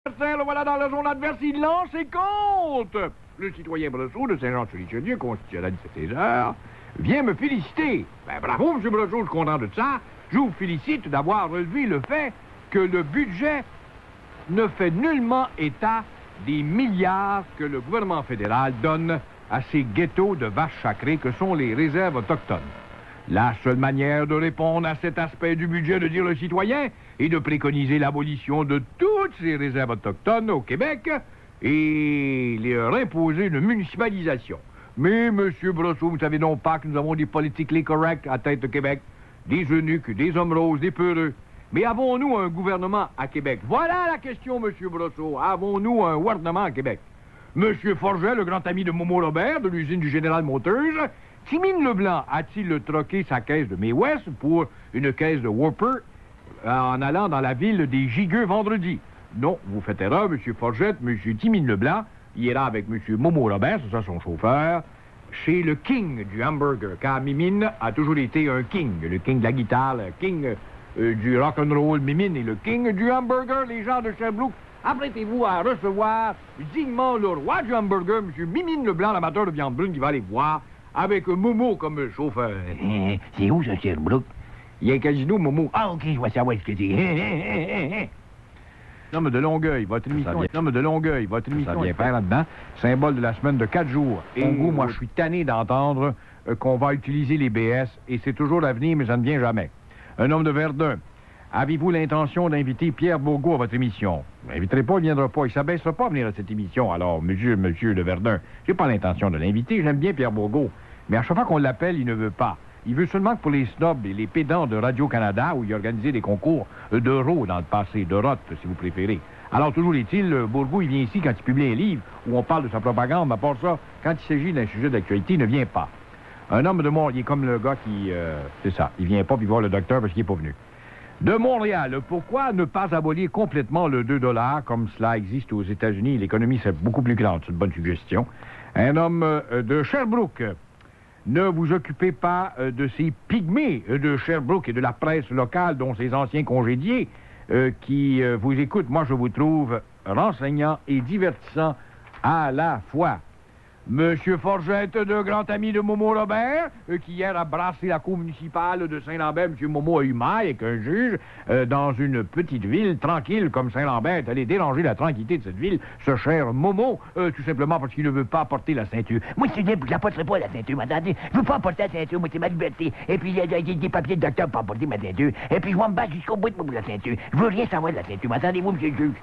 Le voilà dans la zone adverse, il lance et compte. Le citoyen Brosseau de Saint-Jean-sur-Richelieu, constitué à 17 heures, vient me féliciter. Ben bravo, M. Brosseau, je suis content de ça. Je vous félicite d'avoir relevé le fait que le budget ne fait nullement état des milliards que le gouvernement fédéral donne à ces ghettos de vaches sacrées que sont les réserves autochtones. La seule manière de répondre à cet aspect du budget, de dire le citoyen, est de préconiser l'abolition de toutes ces réserves autochtones au Québec et leur imposer une municipalisation. Mais, M. Brosseau, vous savez non pas que nous avons des politically correct à tête de Québec, des eunuques, des hommes roses, des peureux. Mais avons-nous un gouvernement à Québec? Voilà la question, M. Brosseau. Avons-nous un gouvernement à Québec? M. Forget, le grand ami de Momo Robert, de l'usine du General Motors, Timine Leblanc a-t-il troqué sa caisse de May West pour une caisse de Whopper en allant dans la ville des Gigueux vendredi? Non, vous faites erreur, M. Forget. M. Timine Leblanc ira avec M. Momo Robert, c'est ça son chauffeur, chez le king du hamburger, car Mimine a toujours été un king, le king de la guitare, le king du rock'n'roll. Mimine est le king du hamburger. Les gens de Sherbrooke, apprêtez-vous à recevoir dignement le roi du hamburger, M. Mimine Leblanc, l'amateur de viande brune, qui va aller voir avec Momo comme chauffeur. C'est où, ça, Sherbrooke? Il y a un casino, Momo. Ah, OK, je vois savoir ce que c'est. Non, mais de Longueuil, votre émission. Non, mais de Longueuil, votre émission. Ça vient faire là-dedans. Symbole de la semaine de 4 jours. Et moi, je suis tanné d'entendre qu'on va utiliser les BS, et c'est toujours l'avenir, mais ça ne vient jamais. Un homme de Verdun. Avez-vous l'intention d'inviter Pierre Bourgault à votre émission? Vous l'inviterez pas, il ne viendra pas. Il ne s'abaissera pas à venir à cette émission. Alors, monsieur de Verdun, j'ai pas l'intention de l'inviter. J'aime bien Pierre Bourgault. Mais à chaque fois qu'on l'appelle, il ne veut pas. Il veut seulement que pour les snobs et les pédants de Radio-Canada, où il a organisé des concours d'euros dans le passé, de rotte, si vous préférez. Alors, toujours est-il, Bourgault, il vient ici quand il publie un livre où on parle de sa propagande, mais à part ça, quand il s'agit d'un sujet d'actualité, il ne vient pas. Un homme de Montréal, il est comme le gars qui... c'est ça, il vient pas puis voir le docteur parce qu'il n'est pas venu. De Montréal, pourquoi ne pas abolir complètement le 2 $ comme cela existe aux États-Unis? L'économie, c'est beaucoup plus grande, c'est une bonne suggestion. Un homme de Sherbrooke, ne vous occupez pas de ces pygmées de Sherbrooke et de la presse locale, dont ces anciens congédiés qui vous écoutent. Moi, je vous trouve renseignant et divertissant à la fois. Monsieur Forgette, de grand ami de Momo Robert, qui hier a brassé la cour municipale de Saint-Lambert. Monsieur Momo a eu maille avec un juge dans une petite ville tranquille comme Saint-Lambert, est allé déranger la tranquillité de cette ville, ce cher Momo, tout simplement parce qu'il ne veut pas porter la ceinture. Moi, c'est bien, je la porterai pas, la ceinture, m'entendez? Je veux pas porter la ceinture, moi, c'est ma liberté. Et puis, il y a des papiers de docteur pour porter ma ceinture. Et puis, je vais me battre jusqu'au bout pour la ceinture. Je veux rien savoir de la ceinture, m'entendez-vous, monsieur le juge?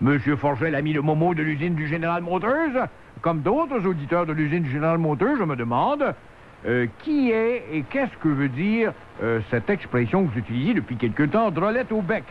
Monsieur Forget, l'ami de Momo de l'usine du General Motors, comme d'autres auditeurs de l'usine du General Motors, je me demande qui est et qu'est-ce que veut dire cette expression que vous utilisez depuis quelque temps, drôlette au bec.